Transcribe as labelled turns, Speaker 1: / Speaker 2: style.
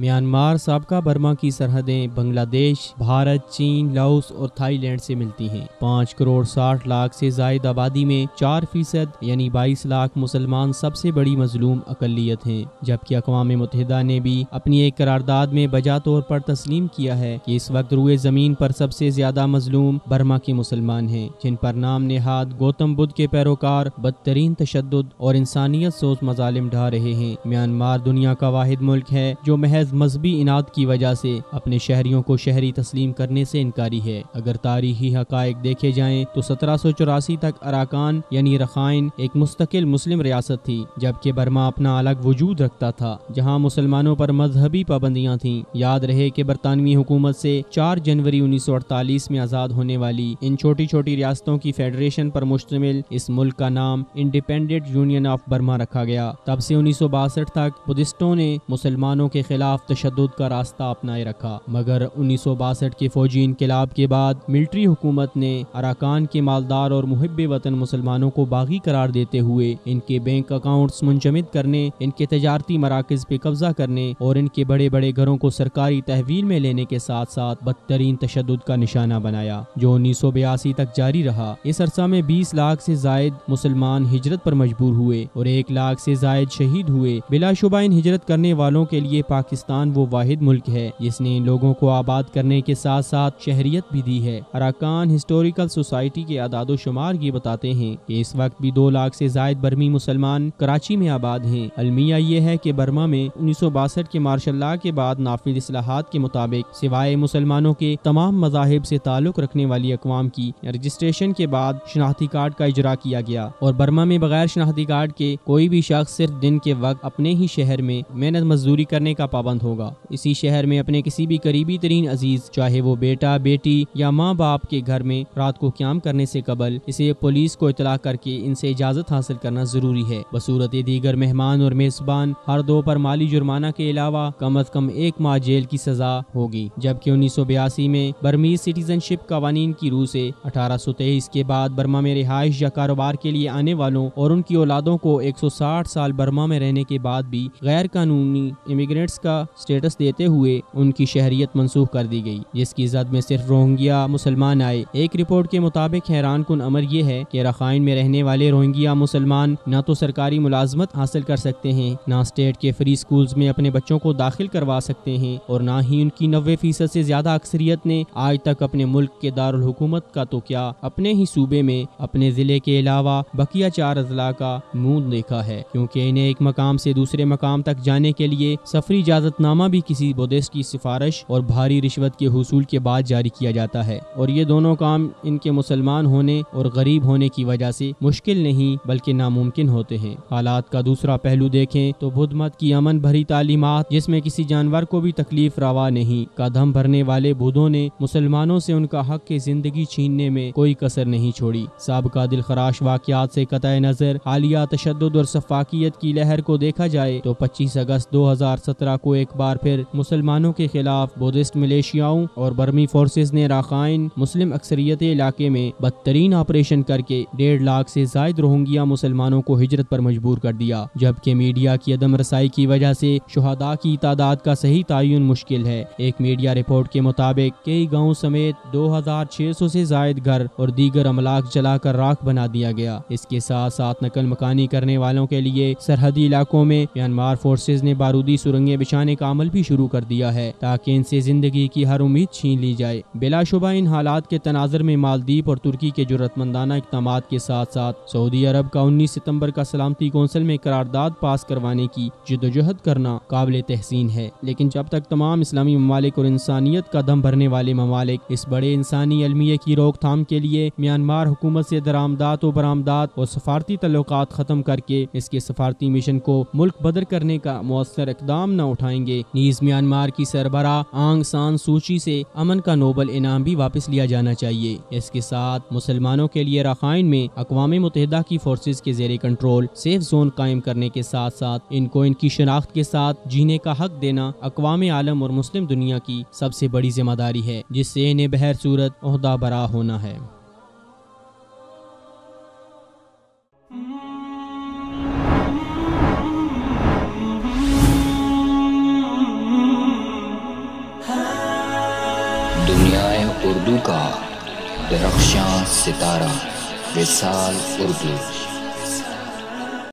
Speaker 1: Myanmar साबका Burma की सरहदें बांग्लादेश, भारत, चीन, लाओस और थाईलैंड से मिलती हैं। 5 करोड़ 60 लाख से जायद आबादी में 4% यानी 22 लाख मुसलमान सबसे बड़ी मजलूम अकलियत हैं, जबकि अक़वाम मुत्तहिदा ने भी अपनी एक करारदाद में बजा तौर पर तस्लीम किया है कि इस वक्त रुए ज़मीन पर सबसे ज़्यादा मजलूम बर्मा के मुसलमान हैं, जिन पर नाम नेहाद गौतम बुद्ध के पैरोकार बदतरीन तशद्दुद और इंसानियत सोच मजालिम ढा रहे हैं। म्यांमार दुनिया का वाहिद मुल्क है जो महज मजहबी इनाद की वजह से अपने शहरियों को शहरी तस्लीम करने से इनकारी है। अगर तारीखी हकायक देखे जाएं तो 1784 तक अराकान यानी रखाइन एक मुस्तकिल मुस्लिम रियासत थी, जबकि बर्मा अपना अलग वजूद रखता था जहां मुसलमानों पर मजहबी पाबंदियां थीं। याद रहे कि बरतानवी हुकूमत से 4 जनवरी 1948 में आज़ाद होने वाली इन छोटी छोटी रियासतों की फेडरेशन पर मुश्तमिल इस मुल्क का नाम इंडिपेंडेंट यूनियन ऑफ बर्मा रखा गया। तब से 1962 तक बुद्धिस्टों ने मुसलमानों के खिलाफ तशद्दुद का रास्ता अपनाए रखा, मगर 1962 के फौजी इनकलाब के बाद मिलिट्री हुकूमत ने अराकान के मालदार और मुहिब्बे वतन मुसलमानों को बागी करार देते हुए इनके बैंक अकाउंट्स मुंजमद करने, इनके तजारती मराकज़ पे कब्जा करने और इनके बड़े बड़े घरों को सरकारी तहवील में लेने के साथ साथ बदतरीन तशद्दुद का निशाना बनाया, जो 1982 तक जारी रहा। इस अरसा में 20 लाख से जायद मुसलमान हिजरत पर मजबूर हुए और 1 लाख से जायद शहीद हुए। बिलाशुबा इन हिजरत करने वालों के लिए पाकिस्तान वो वाहिद मुल्क है जिसने इन लोगों को आबाद करने के साथ साथ शहरियत भी दी है। अराकान हिस्टोरिकल सोसाइटी के आदादो शुमार ये बताते हैं कि इस वक्त भी 2 लाख से जायद बर्मी मुसलमान कराची में आबाद हैं। अलमिया ये है कि बर्मा में 1962 के मार्शल लॉ के बाद नाफिज इस्लाहात के मुताबिक सिवाय मुसलमानों के तमाम मज़ाहिब से ताल्लुक रखने वाली अक़वाम की रजिस्ट्रेशन के बाद शनाख्ती कार्ड का इजरा किया गया और बर्मा में बगैर शनाख्ती कार्ड के कोई भी शख्स सिर्फ दिन के वक्त अपने ही शहर में मेहनत मजदूरी करने का पाबंद होगा। इसी शहर में अपने किसी भी करीबी तरीन अजीज, चाहे वो बेटा, बेटी या माँ बाप के घर में रात को क़याम करने से कबल इसे पुलिस को इतला करके इनसे इजाज़त हासिल करना जरूरी है। बसूरत दीगर मेहमान और मेज़बान हर 2 पर माली जुर्माना के अलावा कम अज कम 1 माह जेल की सजा होगी। जबकि 1982 में बर्मीज सिटीजनशिप कवानीन की रूह से 1823 के बाद बर्मा में रिहाइश या कारोबार के लिए आने वालों और उनकी औलादों को 160 साल बर्मा में रहने के बाद भी गैर कानूनी इमिग्रेंट्स का स्टेटस देते हुए उनकी शहरियत मंसूख कर दी गई, जिसकी जद में सिर्फ रोहिंग्या मुसलमान आए। एक रिपोर्ट के मुताबिक हैरान कुन अमर ये है कि रखाइन में रहने वाले रोहिंग्या मुसलमान न तो सरकारी मुलाजमत हासिल कर सकते हैं, न स्टेट के फ्री स्कूल्स में अपने बच्चों को दाखिल करवा सकते हैं और न ही उनकी 90% से ज्यादा अक्सरियत ने आज तक अपने मुल्क के दारुल हुकूमत का तो क्या अपने ही सूबे में अपने जिले के अलावा बकिया 4 अजला का मुंह देखा है, क्योंकि इन्हें एक मकाम से दूसरे मकाम तक जाने के लिए सफरी इजाजतनामा भी किसी बुद्धिस्ट की सिफारिश और भारी रिश्वत के हुसूल के बाद जारी किया जाता है। और ये दोनों काम इनके मुसलमान होने और गरीब होने की वजह से मुश्किल नहीं बल्कि नामुमकिन होते हैं। हालात का दूसरा पहलू देखें तो बुद्ध मत की अमन भरी तालीमात, जिसमें किसी जानवर को भी तकलीफ रवा नहीं, का दम भरने वाले बुद्धों ने मुसलमानों से उनका हक की जिंदगी छीनने में कोई कसर नहीं छोड़ी। साबका दिलखराश वाकयात से कतई नजर हालिया तशद्दुद और सफाकियत की लहर को देखा जाए तो 25 अगस्त 2017 को एक बार फिर मुसलमानों के खिलाफ बुद्धिस्ट मिलिशियाओं और बर्मी फोर्सेस ने राखाइन मुस्लिम अक्सरियत इलाके में बदतरीन ऑपरेशन करके 1.5 लाख से जायद रोहिंग्या मुसलमानों को हिजरत पर मजबूर कर दिया, जबकि मीडिया की अदम रसाई की वजह से शुहदा की तादाद का सही तायुन मुश्किल है। एक मीडिया रिपोर्ट के मुताबिक कई गाँव समेत 2600 से जायद घर और दीगर अमलाक जलाकर राख बना दिया गया। इसके साथ साथ नकल मकानी करने वालों के लिए सरहदी इलाकों में म्यांमार फोर्सेज ने बारूदी सुरंगें बिछाने का अमल भी शुरू कर दिया है ताकि इनसे जिंदगी की हर उम्मीद छीन ली जाए। बिलाशुबा इन हालात के तनाजर में मालदीव और तुर्की के जुर्रतमंदाना इक़दामात के साथ साथ सऊदी अरब का 19 सितंबर का सलामती कौंसिल में करारदाद पास करवाने की जिद्दोजहद करना काबिल तहसीन है। लेकिन जब तक तमाम इस्लामी ममालिक और इंसानियत का दम भरने वाले ममालिक इस बड़े इंसानी अलमिये की रोकथाम के लिए म्यांमार हुकूमत से दरामदात और बरामदात और सफारती तल्लुकात खत्म करके इसके सफारती मिशन को मुल्क बदर करने का मौसर इक़दाम न उठाएंगे, नीज म्यांमार की सरबरा आंग सान सूची से अमन का नोबल इनाम भी वापस लिया जाना चाहिए। इसके साथ मुसलमानों के लिए रखाइन में अक़वाम मुत्तहिदा की फोर्सेज के जेरे कंट्रोल सेफ जोन कायम करने के साथ साथ इनको इनकी शनाख्त के साथ जीने का हक देना अक़वाम आलम और मुस्लिम दुनिया की सबसे बड़ी जिम्मेदारी है, जिससे इन्हें बहर सूरत ओहदा बरा होना है।
Speaker 2: دنیائے اردو کا درخشاں ستارہ وصال اردو.